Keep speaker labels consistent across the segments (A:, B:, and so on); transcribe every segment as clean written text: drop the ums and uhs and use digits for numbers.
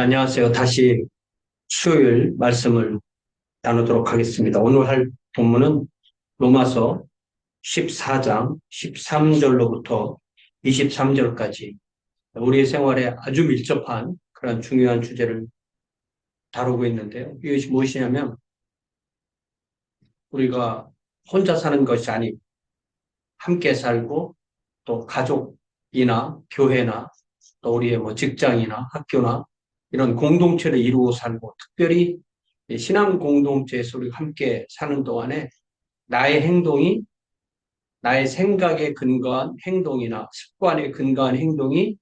A: 안녕하세요. 다시 수요일 말씀을 나누도록 하겠습니다. 오늘 할 본문은 로마서 14장 13절로부터 23절까지 우리의 생활에 아주 밀접한 그런 중요한 주제를 다루고 있는데요. 이것이 무엇이냐면 우리가 혼자 사는 것이 아니고 함께 살고 또 가족이나 교회나 또 우리의 직장이나 학교나 이런 공동체를 이루고 살고 특별히 신앙 공동체에서 우리가 함께 사는 동안에 나의 행동이 나의 생각에 근거한 행동이나 습관에 근거한 행동이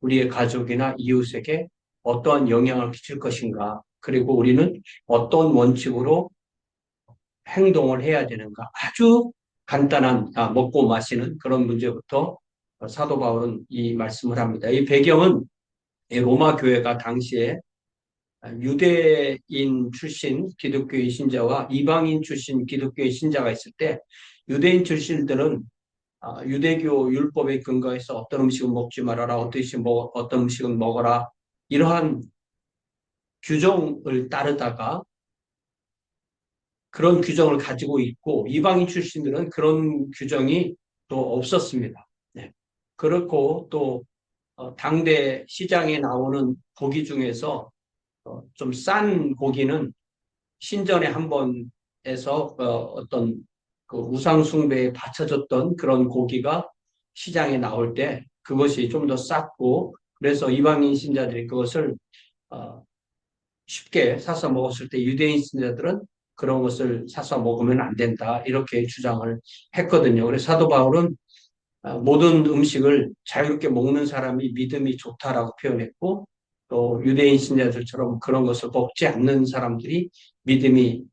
A: 우리의 가족이나 이웃에게 어떠한 영향을 끼칠 것인가, 그리고 우리는 어떤 원칙으로 행동을 해야 되는가, 아주 간단한 먹고 마시는 그런 문제부터 사도 바울은 이 말씀을 합니다. 이 배경은 로마 교회가 당시에 유대인 출신 기독교의 신자와 이방인 출신 기독교의 신자가 있을 때 유대인 출신들은 유대교 율법에 근거해서 어떤 음식은 먹지 말아라, 어떤 음식은 먹어라, 이러한 규정을 따르다가 그런 규정을 가지고 있고, 이방인 출신들은 그런 규정이 또 없었습니다. 네. 그렇고 또 당대 시장에 나오는 고기 중에서 좀 싼 고기는 신전에 한 번에서 어떤 그 우상 숭배에 바쳐졌던 그런 고기가 시장에 나올 때 그것이 좀 더 쌌고, 그래서 이방인 신자들이 그것을 어, 쉽게 사서 먹었을 때 유대인 신자들은 그런 것을 사서 먹으면 안 된다, 이렇게 주장을 했거든요. 그래서 사도 바울은 모든 음식을 자유롭게 먹는 사람이 믿음이 좋다라고 표현했고, 또 유대인 신자들처럼 그런 것을 먹지 않는 사람들이 믿음이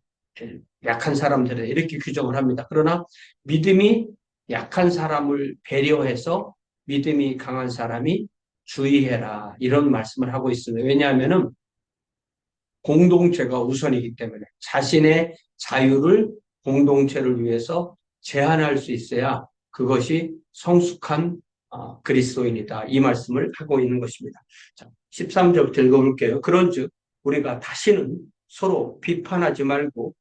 A: 약한 사람들이다, 이렇게 규정을 합니다. 그러나 믿음이 약한 사람을 배려해서 믿음이 강한 사람이 주의해라, 이런 말씀을 하고 있습니다. 왜냐하면 공동체가 우선이기 때문에 자신의 자유를 공동체를 위해서 제한할 수 있어야 그것이 성숙한 그리스도인이다, 이 말씀을 하고 있는 것입니다. 자, 13절부터 읽어볼게요. 그런즉 우리가 다시는 서로 비판하지 말고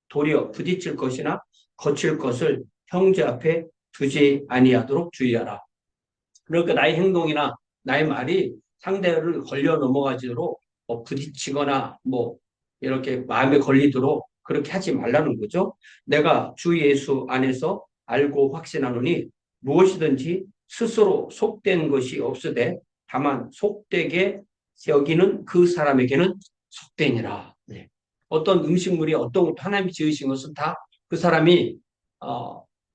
A: 도리어 부딪힐 것이나 거칠 것을 형제 앞에 두지 아니하도록 주의하라. 그러니까 나의 행동이나 나의 말이 상대를 걸려 넘어가도록 부딪히거나 이렇게 마음에 걸리도록 그렇게 하지 말라는 거죠. 내가 주 예수 안에서 알고 확신하노니 무엇이든지 스스로 속된 것이 없으되 다만 속되게 여기는 그 사람에게는 속되니라. 네. 어떤 음식물이 어떤 것도 하나님이 지으신 것은 다 그 사람이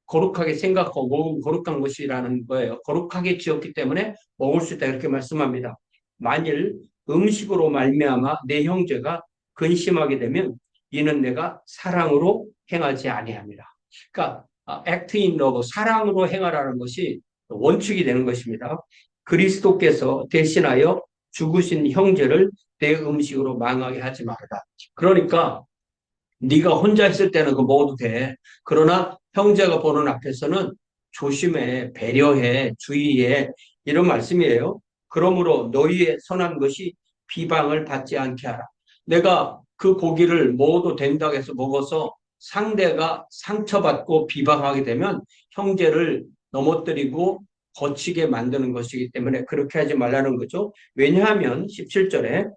A: 거룩하게 생각하고 먹으면 거룩한 것이라는 거예요. 거룩하게 지었기 때문에 먹을 수 있다, 이렇게 말씀합니다. 만일 음식으로 말미암아 내 형제가 근심하게 되면 이는 내가 사랑으로 행하지 아니함이라. 그러니까 act in love, 사랑으로 행하라는 것이 원칙이 되는 것입니다. 그리스도께서 대신하여 죽으신 형제를 내 음식으로 망하게 하지 말아라. 그러니까 네가 혼자 있을 때는 그거 먹어도 돼. 그러나 형제가 보는 앞에서는 조심해, 배려해, 주의해, 이런 말씀이에요. 그러므로 너희의 선한 것이 비방을 받지 않게 하라. 내가 그 고기를 먹어도 된다고 해서 먹어서 상대가 상처받고 비방하게 되면 형제를 넘어뜨리고 거치게 만드는 것이기 때문에 그렇게 하지 말라는 거죠. 왜냐하면 17절에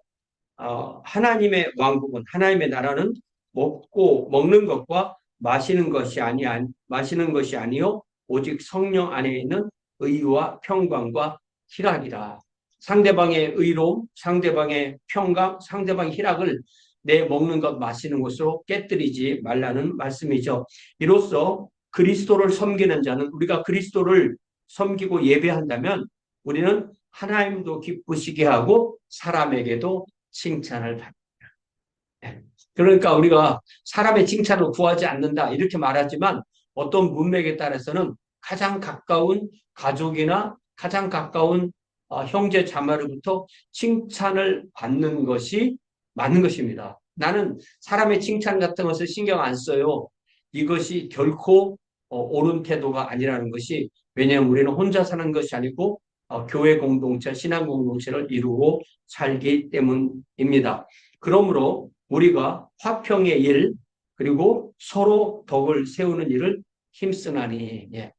A: 하나님의 왕국은, 하나님의 나라는 먹는 것과 마시는 것이 아니요 오직 성령 안에 있는 의와 평강과 희락이라. 상대방의 의로움, 상대방의 평강, 상대방의 희락을 내 먹는 것, 마시는 것으로 깨뜨리지 말라는 말씀이죠. 이로써 그리스도를 섬기는 자는, 우리가 그리스도를 섬기고 예배한다면 우리는 하나님도 기쁘시게 하고 사람에게도 칭찬을 받습니다. 그러니까 우리가 사람의 칭찬을 구하지 않는다, 이렇게 말하지만 어떤 문맥에 따라서는 가장 가까운 가족이나 가장 가까운 형제 자매로부터 칭찬을 받는 것이 맞는 것입니다. 나는 사람의 칭찬 같은 것을 신경 안 써요. 이것이 결코 옳은 태도가 아니라는 것이, 왜냐하면 우리는 혼자 사는 것이 아니고 교회 공동체, 신앙 공동체를 이루고 살기 때문입니다. 그러므로 우리가 화평의 일, 그리고 서로 덕을 세우는 일을 힘쓰나니, 예.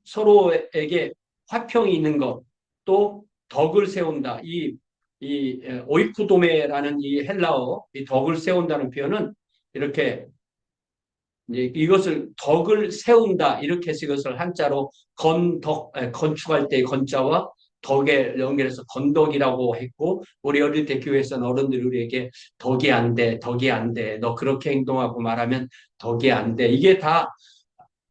A: 서로에게 화평이 있는 것, 또 덕을 세운다. 이 오이쿠도메라는 이 헬라어, 이 덕을 세운다는 표현은 이렇게 이제 이것을 덕을 세운다 이렇게 해서 이것을 한자로 건축할 때의 건자와 덕에 연결해서 건덕이라고 했고, 우리 어릴 때 교회에서는 어른들이 우리에게 덕이 안 돼, 덕이 안 돼, 너 그렇게 행동하고 말하면 덕이 안 돼. 이게 다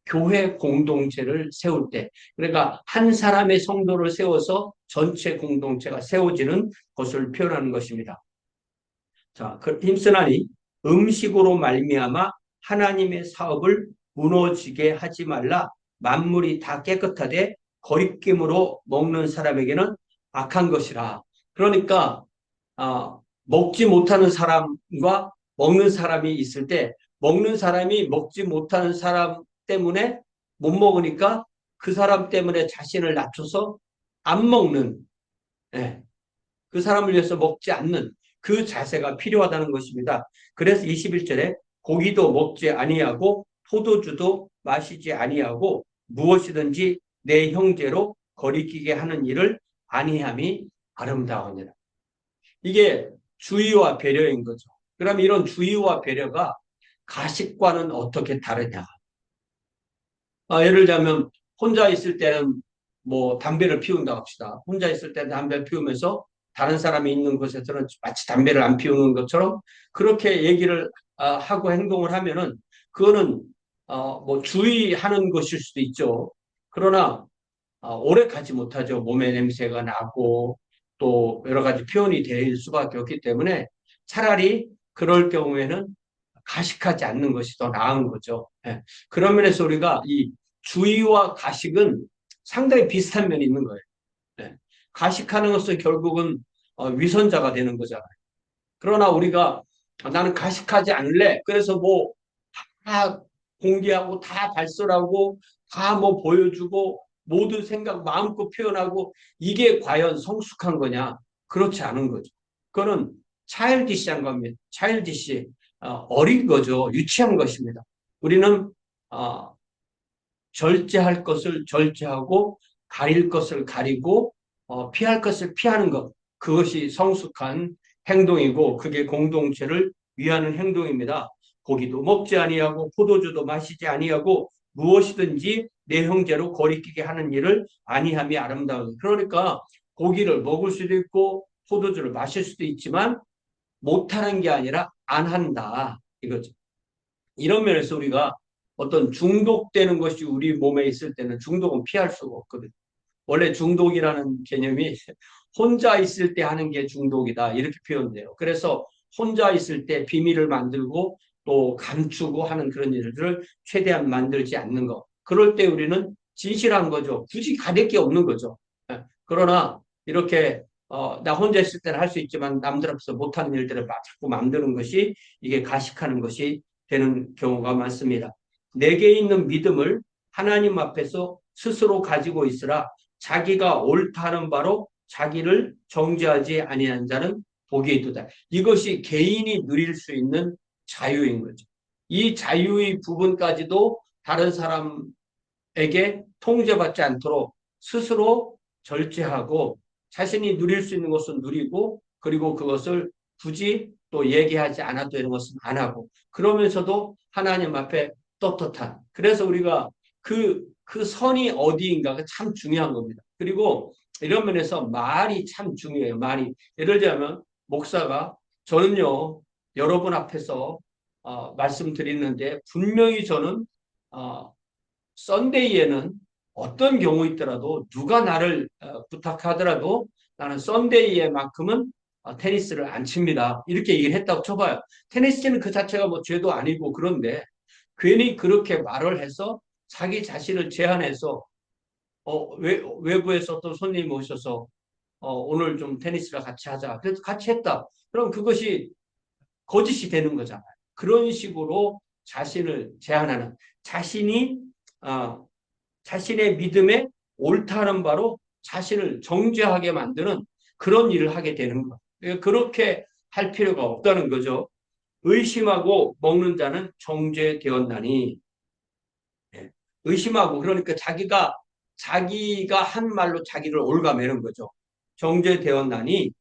A: 교회 공동체를 세울 때, 그러니까 한 사람의 성도를 세워서 전체 공동체가 세워지는 것을 표현하는 것입니다. 자, 힘쓰나니 음식으로 말미암아 하나님의 사업을 무너지게 하지 말라. 만물이 다 깨끗하되 거리낌으로 먹는 사람에게는 악한 것이라. 그러니까 먹지 못하는 사람과 먹는 사람이 있을 때, 먹는 사람이 먹지 못하는 사람 때문에 못 먹으니까 그 사람 때문에 자신을 낮춰서 안 먹는, 예, 그 사람을 위해서 먹지 않는 그 자세가 필요하다는 것입니다. 그래서 21절에 고기도 먹지 아니하고 포도주도 마시지 아니하고 무엇이든지 내 형제로 거리끼게 하는 일을 아니함이 아름다우니라. 이게 주의와 배려인 거죠. 그럼 이런 주의와 배려가 가식과는 어떻게 다르냐? 예를 들자면 혼자 있을 때는 뭐 담배를 피운다 합시다. 혼자 있을 때 담배 피우면서 다른 사람이 있는 곳에서는 마치 담배를 안 피우는 것처럼 그렇게 얘기를 하고 행동을 하면은 그거는 뭐 주의하는 것일 수도 있죠. 그러나 오래 가지 못하죠. 몸에 냄새가 나고 또 여러 가지 표현이 될 수밖에 없기 때문에 차라리 그럴 경우에는 가식하지 않는 것이 더 나은 거죠. 예. 그런 면에서 우리가 이 주의와 가식은 상당히 비슷한 면이 있는 거예요. 예. 가식하는 것은 결국은 위선자가 되는 거잖아요. 그러나 우리가 나는 가식하지 않을래. 그래서 뭐 다 공개하고 다 발설하고 다 뭐 보여주고 모든 생각 마음껏 표현하고 이게 과연 성숙한 거냐? 그렇지 않은 거죠. 그거는 차일디시한 겁니다. 차일디시 어린 거죠. 유치한 것입니다. 우리는 절제할 것을 절제하고 가릴 것을 가리고 피할 것을 피하는 것. 그것이 성숙한 행동이고 그게 공동체를 위하는 행동입니다. 고기도 먹지 아니하고 포도주도 마시지 아니하고 무엇이든지 내 형제로 거리끼게 하는 일을 아니함이 아름다운. 그러니까 고기를 먹을 수도 있고 포도주를 마실 수도 있지만 못하는 게 아니라 안 한다. 이거죠. 이런 면에서 우리가 어떤 중독되는 것이 우리 몸에 있을 때는 중독은 피할 수가 없거든요. 원래 중독이라는 개념이 혼자 있을 때 하는 게 중독이다. 이렇게 표현돼요. 그래서 혼자 있을 때 비밀을 만들고 또 감추고 하는 그런 일들을 최대한 만들지 않는 것. 그럴 때 우리는 진실한 거죠. 굳이 가릴 게 없는 거죠. 그러나 이렇게 나 혼자 있을 때는 할 수 있지만 남들 앞에서 못하는 일들을 자꾸 만드는 것이 이게 가식하는 것이 되는 경우가 많습니다. 내게 있는 믿음을 하나님 앞에서 스스로 가지고 있으라. 자기가 옳다는 바로 자기를 정죄하지 아니한 자는 복이 있도다. 이것이 개인이 누릴 수 있는 자유인 거죠. 이 자유의 부분까지도 다른 사람에게 통제받지 않도록 스스로 절제하고 자신이 누릴 수 있는 것은 누리고 그리고 그것을 굳이 또 얘기하지 않아도 되는 것은 안 하고 그러면서도 하나님 앞에 떳떳한. 그래서 우리가 그 선이 어디인가가 참 중요한 겁니다. 그리고 이런 면에서 말이 참 중요해요. 말이. 예를 들자면 목사가 저는요 여러분 앞에서 말씀드리는데 분명히 저는 썬데이에는 어떤 경우 있더라도 누가 나를 부탁하더라도 나는 썬데이에만큼은 테니스를 안 칩니다. 이렇게 얘기를 했다고 쳐봐요. 테니스는 그 자체가 뭐 죄도 아니고 그런데 괜히 그렇게 말을 해서 자기 자신을 제한해서 외부에서 또 손님이 오셔서 오늘 좀 테니스를 같이 하자. 그래서 같이 했다. 그럼 그것이 거짓이 되는 거잖아요. 그런 식으로 자신을 제한하는 자신이 자신의 믿음에 옳다는 바로 자신을 정죄하게 만드는 그런 일을 하게 되는 거예요. 그렇게 할 필요가 없다는 거죠. 의심하고 먹는 자는 정죄되었나니. 예. 의심하고 그러니까 자기가 한 말로 자기를 옭아매는 거죠. 정죄되었나니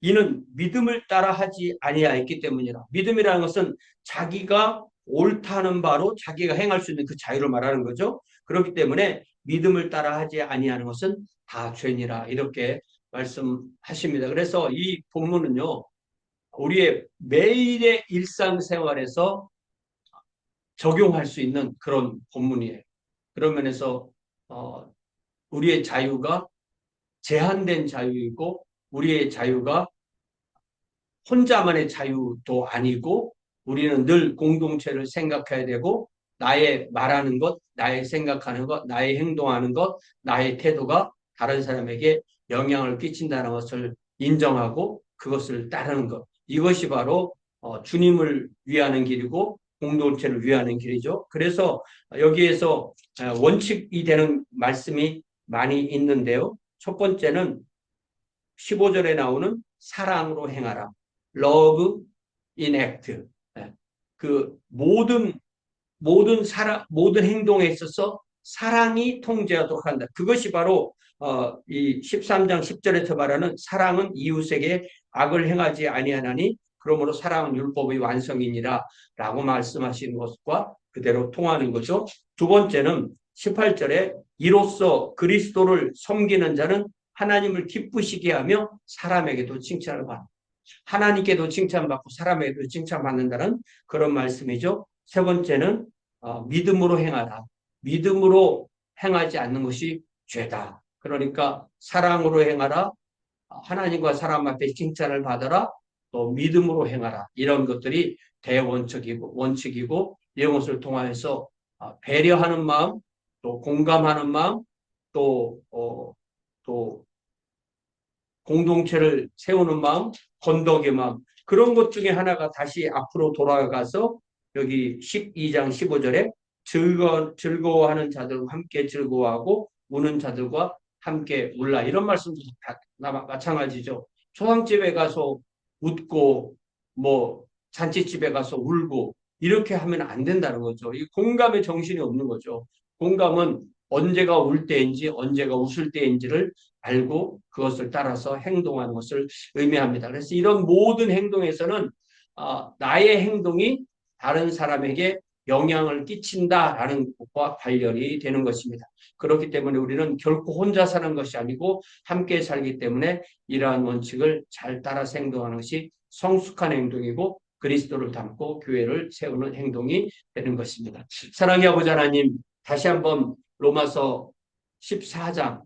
A: 이는 믿음을 따라 하지 아니하였기 때문이라. 믿음이라는 것은 자기가 옳다는 바로 자기가 행할 수 있는 그 자유를 말하는 거죠. 그렇기 때문에 믿음을 따라 하지 아니하는 것은 다 죄니라 이렇게 말씀하십니다. 그래서 이 본문은요. 우리의 매일의 일상생활에서 적용할 수 있는 그런 본문이에요. 그런 면에서 우리의 자유가 제한된 자유이고 우리의 자유가 혼자만의 자유도 아니고 우리는 늘 공동체를 생각해야 되고 나의 말하는 것, 나의 생각하는 것, 나의 행동하는 것, 나의 태도가 다른 사람에게 영향을 끼친다는 것을 인정하고 그것을 따르는 것. 이것이 바로 주님을 위하는 길이고 공동체를 위하는 길이죠. 그래서 여기에서 원칙이 되는 말씀이 많이 있는데요. 첫 번째는 15절에 나오는 사랑으로 행하라. love in act. 그 모든 행동에 있어서 사랑이 통제하도록 한다. 그것이 바로 이 13장 10절에서 말하는 사랑은 이웃에게 악을 행하지 아니하나니 그러므로 사랑은 율법의 완성이니라 라고 말씀하시는 것과 그대로 통하는 거죠. 두 번째는 18절에 이로써 그리스도를 섬기는 자는 하나님을 기쁘시게 하며 사람에게도 칭찬을 받는다. 하나님께도 칭찬받고 사람에게도 칭찬받는다는 그런 말씀이죠. 세 번째는 믿음으로 행하라. 믿음으로 행하지 않는 것이 죄다. 그러니까 사랑으로 행하라. 하나님과 사람 앞에 칭찬을 받아라. 또 믿음으로 행하라. 이런 것들이 대원칙이고 이런 것을 통하여서 배려하는 마음, 또 공감하는 마음, 또 공동체를 세우는 마음, 건덕의 마음 그런 것 중에 하나가 다시 앞으로 돌아가서 여기 12장 15절에 즐거워하는 자들과 함께 즐거워하고 우는 자들과 함께 울라 이런 말씀도 마찬가지죠. 초상집에 가서 웃고 뭐 잔치집에 가서 울고 이렇게 하면 안 된다는 거죠. 이 공감의 정신이 없는 거죠. 공감은 언제가 울 때인지 언제가 웃을 때인지를 알고 그것을 따라서 행동하는 것을 의미합니다. 그래서 이런 모든 행동에서는 나의 행동이 다른 사람에게 영향을 끼친다라는 것과 관련이 되는 것입니다. 그렇기 때문에 우리는 결코 혼자 사는 것이 아니고 함께 살기 때문에 이러한 원칙을 잘 따라서 행동하는 것이 성숙한 행동이고 그리스도를 닮고 교회를 세우는 행동이 되는 것입니다. 사랑의 아버지 하나님, 다시 한번 로마서 14장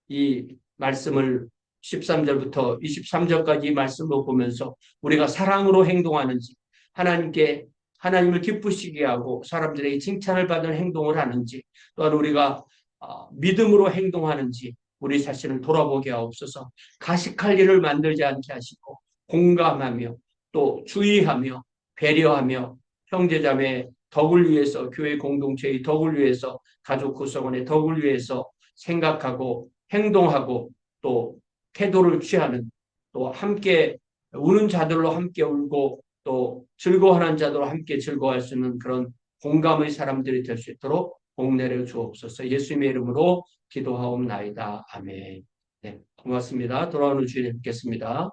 A: 이 말씀을 13절부터 23절까지 이 말씀을 보면서 우리가 사랑으로 행동하는지 하나님을 기쁘시게 하고 사람들에게 칭찬을 받는 행동을 하는지 또한 우리가 믿음으로 행동하는지 우리 자신을 돌아보게 하옵소서. 가식할 일을 만들지 않게 하시고 공감하며 또 주의하며 배려하며 형제자매 덕을 위해서 교회 공동체의 덕을 위해서 가족 구성원의 덕을 위해서 생각하고 행동하고 또 태도를 취하는 또 함께 우는 자들로 함께 울고 또 즐거워하는 자들로 함께 즐거워할 수 있는 그런 공감의 사람들이 될 수 있도록 복내려 주옵소서. 예수님의 이름으로 기도하옵나이다. 아멘. 네, 고맙습니다. 돌아오는 주일에 뵙겠습니다.